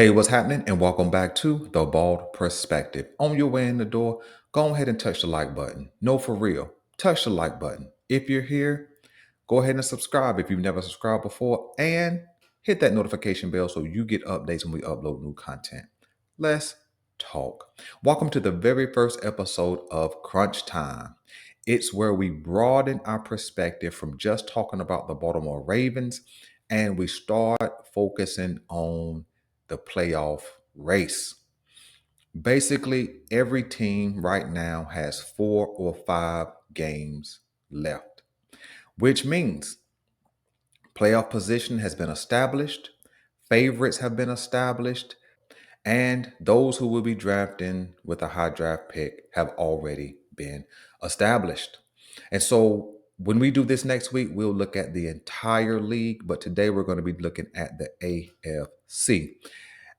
Hey, what's happening? And welcome back to The Bald Perspective. On your way in the door, go ahead and touch the like button. No, for real, touch the like button. If you're here, go ahead and subscribe if you've never subscribed before, and hit that notification bell so you get updates when we upload new content. Let's talk. Welcome to the very first episode of Crunch Time. It's where we broaden our perspective from just talking about the Baltimore Ravens and we start focusing on the playoff race. Basically, every team right now has 4 or 5 games left, which means playoff position has been established, favorites have been established, and those who will be drafting with a high draft pick have already been established. And so when we do this next week, we'll look at the entire league, but today we're going to be looking at the AFC.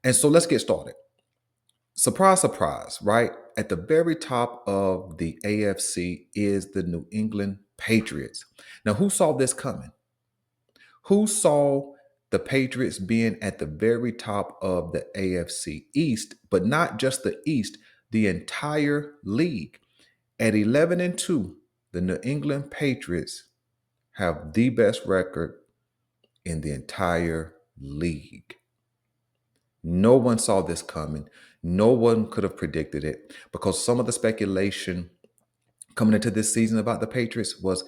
And so let's get started. Surprise, surprise, right? At the very top of the AFC is the New England Patriots. Now, who saw this coming? Who saw the Patriots being at the very top of the AFC East, but not just the East, the entire league? At 11-2, the New England Patriots have the best record in the entire league. No one saw this coming. No one could have predicted it because some of the speculation coming into this season about the Patriots was,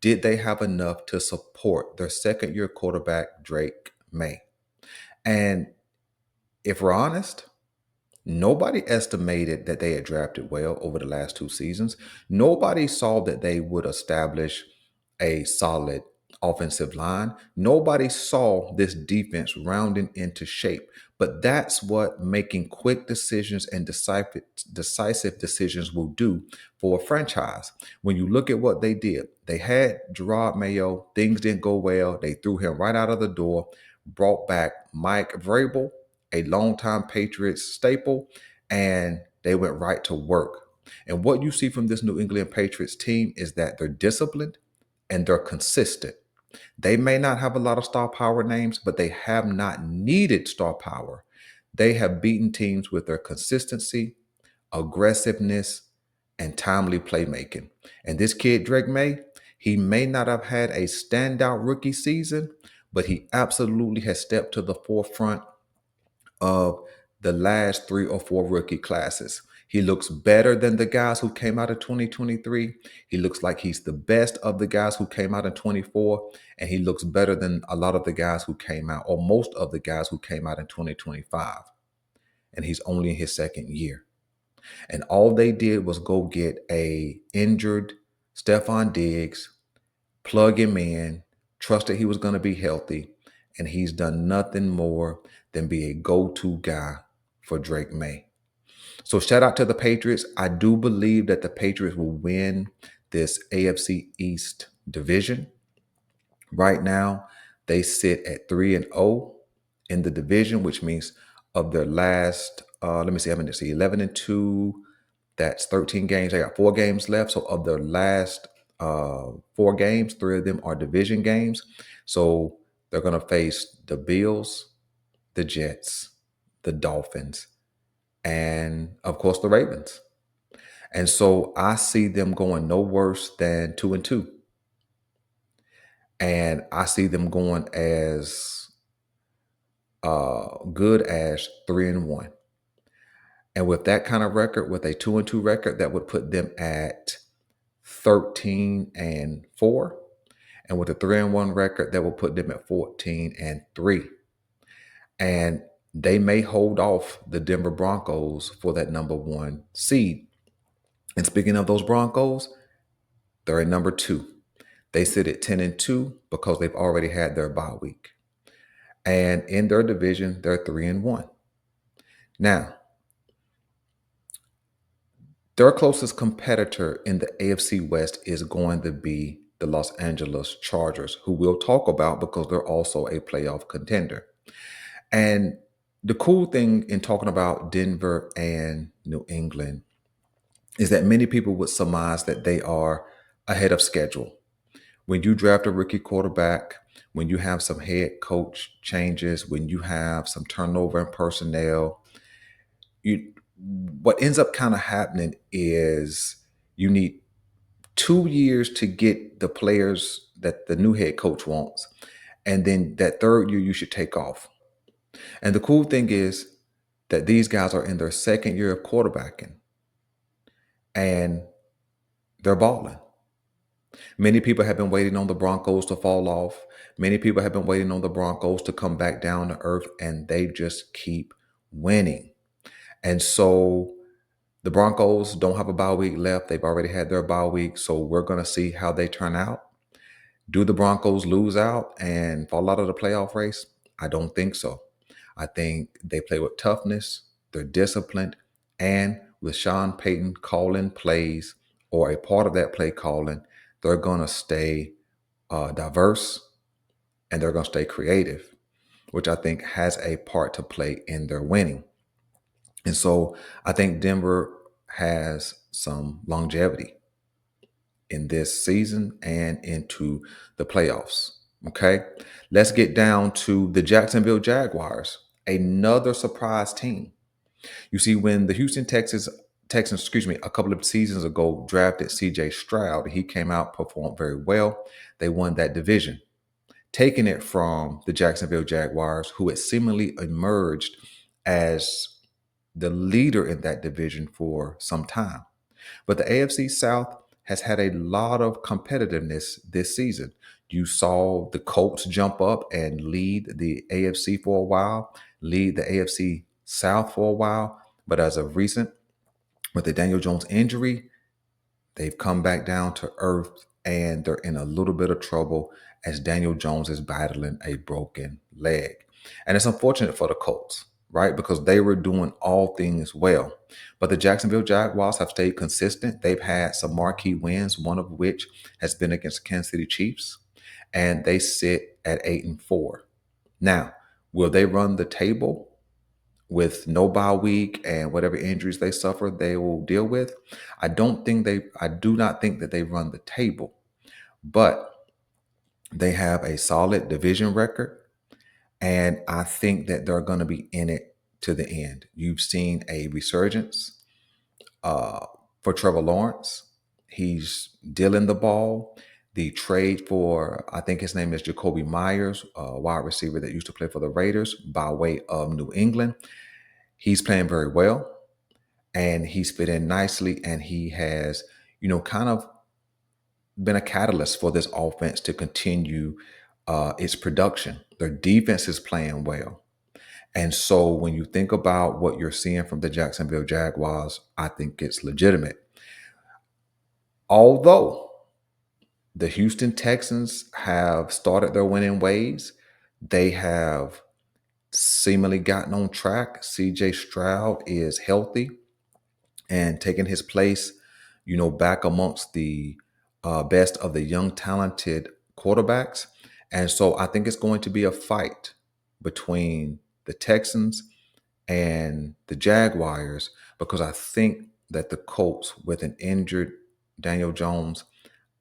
did they have enough to support their second-year quarterback, Drake May? And if we're honest, nobody estimated that they had drafted well over the last 2 seasons. Nobody saw that they would establish a solid offensive line. Nobody saw this defense rounding into shape. But that's what making quick decisions and decisive decisions will do for a franchise. When you look at what they did, they had Gerard Mayo. Things didn't go well. They threw him right out of the door, brought back Mike Vrabel, a longtime Patriots staple, and they went right to work. And what you see from this New England Patriots team is that they're disciplined and they're consistent. They may not have a lot of star power names, but they have not needed star power. They have beaten teams with their consistency, aggressiveness, and timely playmaking. And this kid, Drake May, he may not have had a standout rookie season, but he absolutely has stepped to the forefront of the last 3 or 4 rookie classes. He looks better than the guys who came out in 2023. He looks like he's the best of the guys who came out in 24. And he looks better than a lot of the guys who came out, or most of the guys who came out in 2025. And he's only in his second year. And all they did was go get a injured Stephon Diggs, plug him in, trusted he was going to be healthy, and he's done nothing more than be a go-to guy for Drake May. So shout out to the Patriots. I do believe that the Patriots will win this AFC East division. Right now, they sit at 3-0 in the division, which means of their last, let me see, I'm going to see 11-2. That's 13 games. They got 4 games left. So of their last 4 games, 3 of them are division games. So they're going to face the Bills, the Jets, the Dolphins, and of course the Ravens. And so I see them going no worse than 2-2. And I see them going as good as 3-1. And with that kind of record, with a 2-2 record, that would put them at 13-4. And with a 3-1 record, that will put them at 14-3. And they may hold off the Denver Broncos for that number 1 seed. And speaking of those Broncos, they're at number 2. They sit at 10-2 because they've already had their bye week. And in their division, they're 3-1. Now, their closest competitor in the AFC West is going to be the Los Angeles Chargers, who we'll talk about because they're also a playoff contender. And the cool thing in talking about Denver and New England is that many people would surmise that they are ahead of schedule. When you draft a rookie quarterback, when you have some head coach changes, when you have some turnover in personnel, you what ends up kind of happening is you need 2 years to get the players that the new head coach wants. And then that third year, you should take off. And the cool thing is that these guys are in their second year of quarterbacking and they're balling. Many people have been waiting on the Broncos to fall off. Many people have been waiting on the Broncos to come back down to earth, and they just keep winning. And so the Broncos don't have a bye week left. They've already had their bye week. So we're going to see how they turn out. Do the Broncos lose out and fall out of the playoff race? I don't think so. I think they play with toughness, they're disciplined, and with Sean Payton calling plays or a part of that play calling, they're going to stay diverse and they're going to stay creative, which I think has a part to play in their winning. And so I think Denver has some longevity in this season and into the playoffs. Okay. Let's get down to the Jacksonville Jaguars, another surprise team. You see, when the Texans, a couple of seasons ago drafted CJ Stroud, he came out, performed very well. They won that division, taking it from the Jacksonville Jaguars, who had seemingly emerged as the leader in that division for some time. But the AFC South has had a lot of competitiveness this season. You saw the Colts jump up and lead the AFC for a while, lead the AFC South for a while. But as of recent, with the Daniel Jones injury, they've come back down to earth and they're in a little bit of trouble as Daniel Jones is battling a broken leg. And it's unfortunate for the Colts, right? Because they were doing all things well. But the Jacksonville Jaguars have stayed consistent. They've had some marquee wins, one of which has been against the Kansas City Chiefs, and they sit at 8-4. Now, will they run the table with no bye week and whatever injuries they suffer, they will deal with? I do not think that they run the table, but they have a solid division record. And I think that they're going to be in it to the end. You've seen a resurgence uh, for Trevor Lawrence. He's dealing the ball. The trade for, I think his name is Jacoby Myers, a wide receiver that used to play for the Raiders by way of New England. He's playing very well and he's fit in nicely. And he has, kind of been a catalyst for this offense to continue its production. Their defense is playing well. And so when you think about what you're seeing from the Jacksonville Jaguars, I think it's legitimate. Although the Houston Texans have started their winning ways, they have seemingly gotten on track. CJ Stroud is healthy and taking his place, back amongst the best of the young, talented quarterbacks. And so I think it's going to be a fight between the Texans and the Jaguars because I think that the Colts, with an injured Daniel Jones,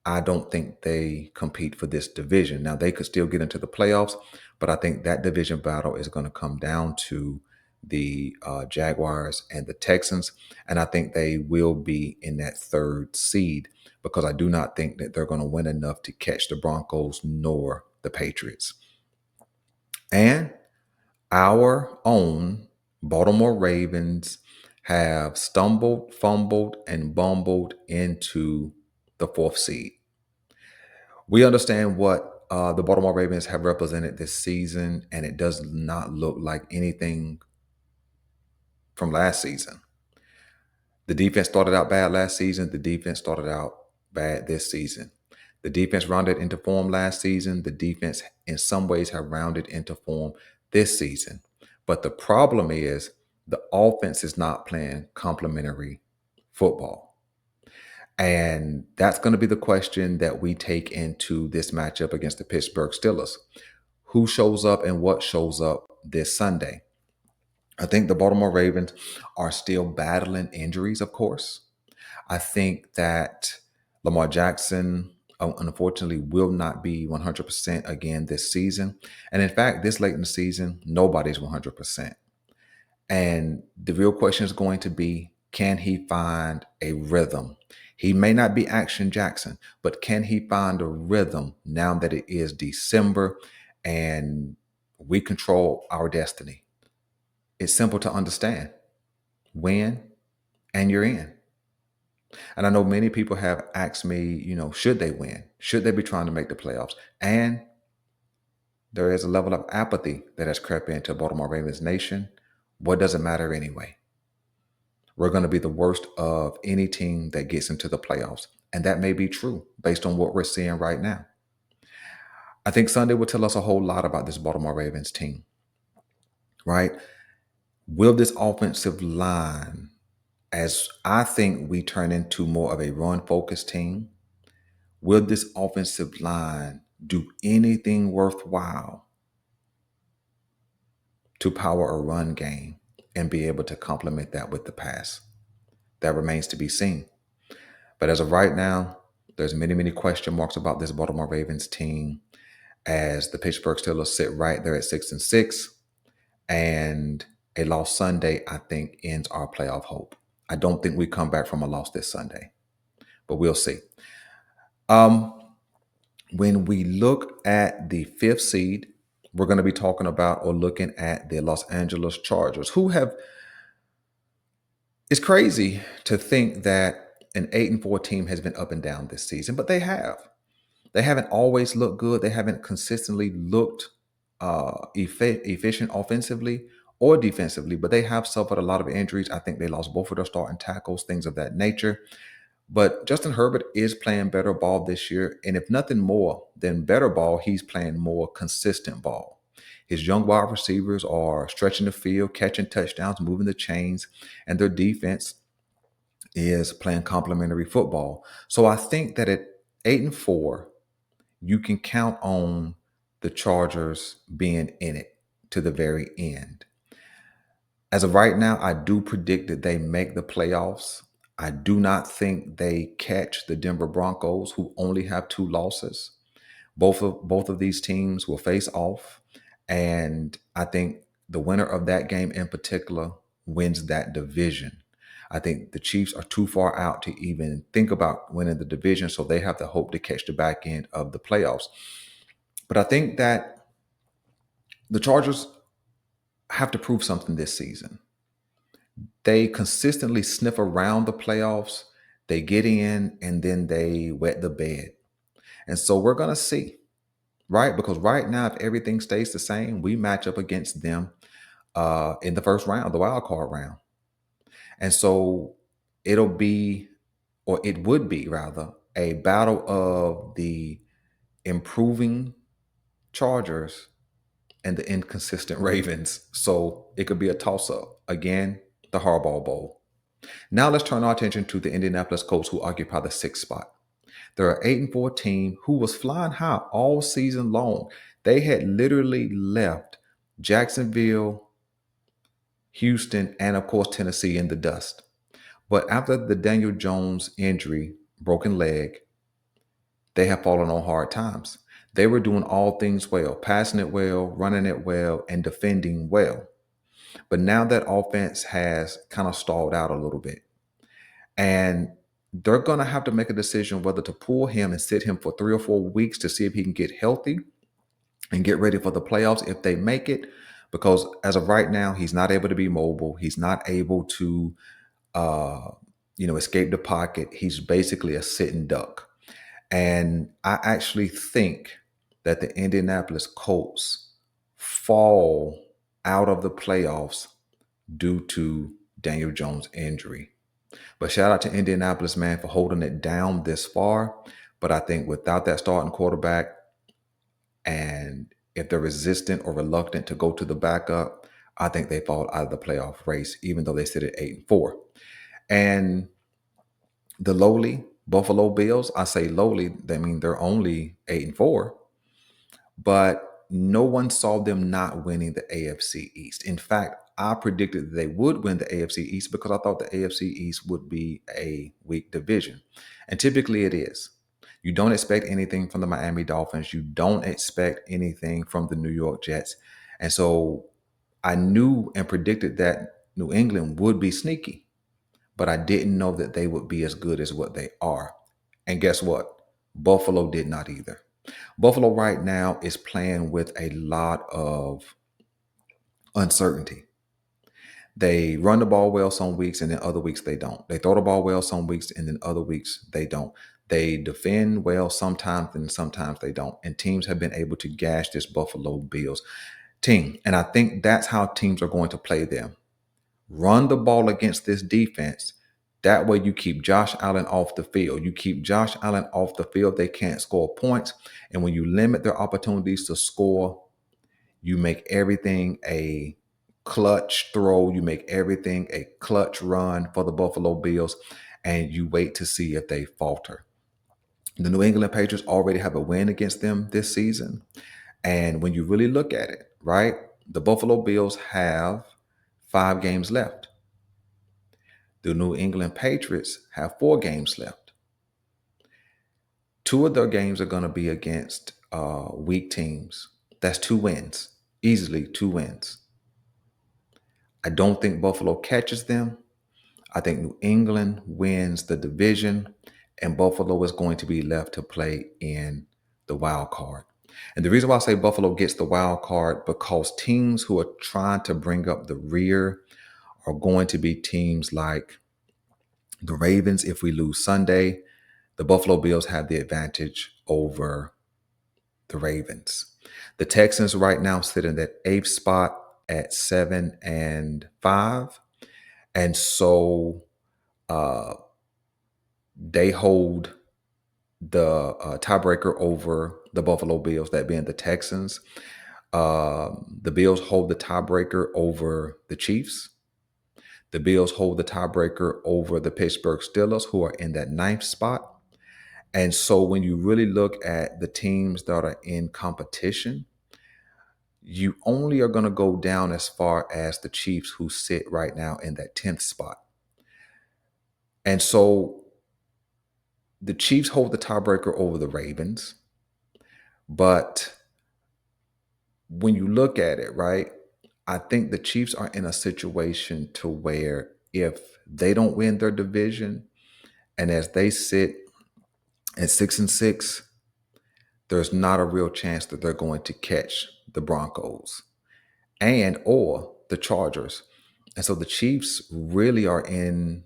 I don't think they compete for this division. Now, they could still get into the playoffs, but I think that division battle is going to come down to the Jaguars and the Texans. And I think they will be in that third seed because I do not think that they're going to win enough to catch the Broncos nor the Patriots. And our own Baltimore Ravens have stumbled, fumbled, and bumbled into the fourth seed. We understand what the Baltimore Ravens have represented this season, and it does not look like anything from last season. The defense started out bad last season. The defense started out bad this season. The defense rounded into form last season. The defense, in some ways, have rounded into form this season. But the problem is the offense is not playing complementary football. And that's going to be the question that we take into this matchup against the Pittsburgh Steelers. Who shows up and what shows up this Sunday? I think the Baltimore Ravens are still battling injuries, of course. I think that Lamar Jackson unfortunately will not be 100% again this season. And in fact, this late in the season, nobody's 100%. And the real question is going to be, can he find a rhythm? He may not be Action Jackson, but can he find a rhythm now that it is December and we control our destiny? It's simple to understand. Win and you're in. And I know many people have asked me, should they win? Should they be trying to make the playoffs? And there is a level of apathy that has crept into Baltimore Ravens Nation. What does it matter anyway? We're going to be the worst of any team that gets into the playoffs. And that may be true based on what we're seeing right now. I think Sunday will tell us a whole lot about this Baltimore Ravens team, right? Will this offensive line, as I think we turn into more of a run-focused team, will this offensive line do anything worthwhile to power a run game and be able to complement that with the pass? That remains to be seen. But as of right now, there's many, many question marks about this Baltimore Ravens team as the Pittsburgh Steelers sit right there at 6-6. And a loss Sunday, I think, ends our playoff hope. I don't think we come back from a loss this Sunday, but we'll see. When we look at the 5th seed, we're going to be talking about or looking at the Los Angeles Chargers, who have, it's crazy to think that an 8-4 team has been up and down this season, but they have. They haven't always looked good. They haven't consistently looked efficient offensively or defensively, but they have suffered a lot of injuries. I think they lost both of their starting tackles, things of that nature. But Justin Herbert is playing better ball this year. And if nothing more than better ball, he's playing more consistent ball. His young wide receivers are stretching the field, catching touchdowns, moving the chains, and their defense is playing complementary football. So I think that at 8-4, you can count on the Chargers being in it to the very end. As of right now, I do predict that they make the playoffs. I do not think they catch the Denver Broncos, who only have 2 losses. Both of these teams will face off, and I think the winner of that game in particular wins that division. I think the Chiefs are too far out to even think about winning the division, so they have to hope to catch the back end of the playoffs. But I think that the Chargers have to prove something this season. They consistently sniff around the playoffs, they get in, and then they wet the bed. And so we're going to see, right? Because right now, if everything stays the same, we match up against them in the first round, the wild card round. And so it'll be, or it would be rather, a battle of the improving Chargers and the inconsistent Ravens. So it could be a toss-up. Again, the Harbaugh Bowl. Now let's turn our attention to the Indianapolis Colts, who occupy the 6th spot. They're an 8-4 team who was flying high all season long. They had literally left Jacksonville, Houston, and of course Tennessee in the dust. But after the Daniel Jones injury, broken leg, they have fallen on hard times. They were doing all things well, passing it well, running it well, and defending well. But now that offense has kind of stalled out a little bit. And they're going to have to make a decision whether to pull him and sit him for 3 or 4 weeks to see if he can get healthy and get ready for the playoffs if they make it. Because as of right now, he's not able to be mobile. He's not able to, escape the pocket. He's basically a sitting duck. And I actually think that the Indianapolis Colts fall out of the playoffs due to Daniel Jones' injury. But shout out to Indianapolis, man, for holding it down this far. But I think without that starting quarterback, and if they're resistant or reluctant to go to the backup, I think they fall out of the playoff race, even though they sit at 8-4. And the lowly Buffalo Bills, I say lowly, that means they're only 8-4, but no one saw them not winning the AFC East. In fact, I predicted that they would win the AFC East because I thought the AFC East would be a weak division. And typically it is. You don't expect anything from the Miami Dolphins. You don't expect anything from the New York Jets. And so I knew and predicted that New England would be sneaky, but I didn't know that they would be as good as what they are. And guess what? Buffalo did not either. Buffalo right now is playing with a lot of uncertainty. They run the ball well some weeks, and then other weeks they don't. They throw the ball well some weeks, and then other weeks they don't. They defend well sometimes, and sometimes they don't. And teams have been able to gash this Buffalo Bills team. And I think that's how teams are going to play them. Run the ball against this defense. That way you keep Josh Allen off the field. You keep Josh Allen off the field, they can't score points. And when you limit their opportunities to score, you make everything a clutch throw. You make everything a clutch run for the Buffalo Bills, and you wait to see if they falter. The New England Patriots already have a win against them this season. And when you really look at it, right, the Buffalo Bills have 5 games left. The New England Patriots have 4 games left. 2 of their games are going to be against weak teams. That's 2 wins, easily 2 wins. I don't think Buffalo catches them. I think New England wins the division, and Buffalo is going to be left to play in the wild card. And the reason why I say Buffalo gets the wild card, because teams who are trying to bring up the rear are going to be teams like the Ravens. If we lose Sunday, the Buffalo Bills have the advantage over the Ravens. The Texans right now sit in that 8th spot at 7-5. And so they hold the tiebreaker over the Buffalo Bills, that being the Texans. The Bills hold the tiebreaker over the Chiefs. The Bills hold the tiebreaker over the Pittsburgh Steelers, who are in that 9th spot. And so when you really look at the teams that are in competition, you only are going to go down as far as the Chiefs, who sit right now in that 10th spot. And so the Chiefs hold the tiebreaker over the Ravens. But when you look at it, right, I think the Chiefs are in a situation to where if they don't win their division, and as they sit at 6-6, there's not a real chance that they're going to catch the Broncos and or the Chargers. And so the Chiefs really are in,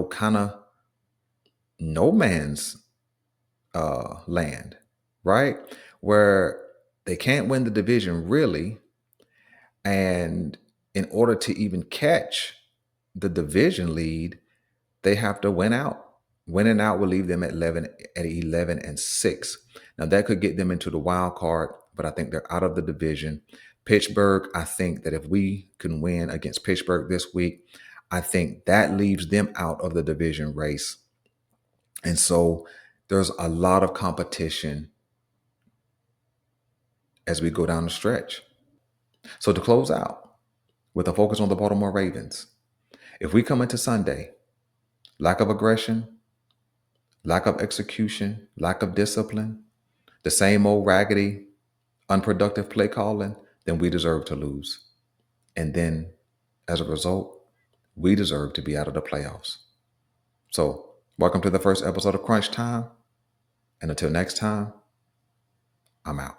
kind of no man's land, right? Where they can't win the division really. And in order to even catch the division lead, they have to win out. Winning out will leave them at 11-6. Now that could get them into the wild card, but I think they're out of the division. Pittsburgh, I think that if we can win against Pittsburgh this week, I think that leaves them out of the division race. And so there's a lot of competition as we go down the stretch. So to close out, with a focus on the Baltimore Ravens, if we come into Sunday, lack of aggression, lack of execution, lack of discipline, the same old raggedy, unproductive play calling, then we deserve to lose. And then as a result, we deserve to be out of the playoffs. So welcome to the first episode of Crunch Time. And until next time, I'm out.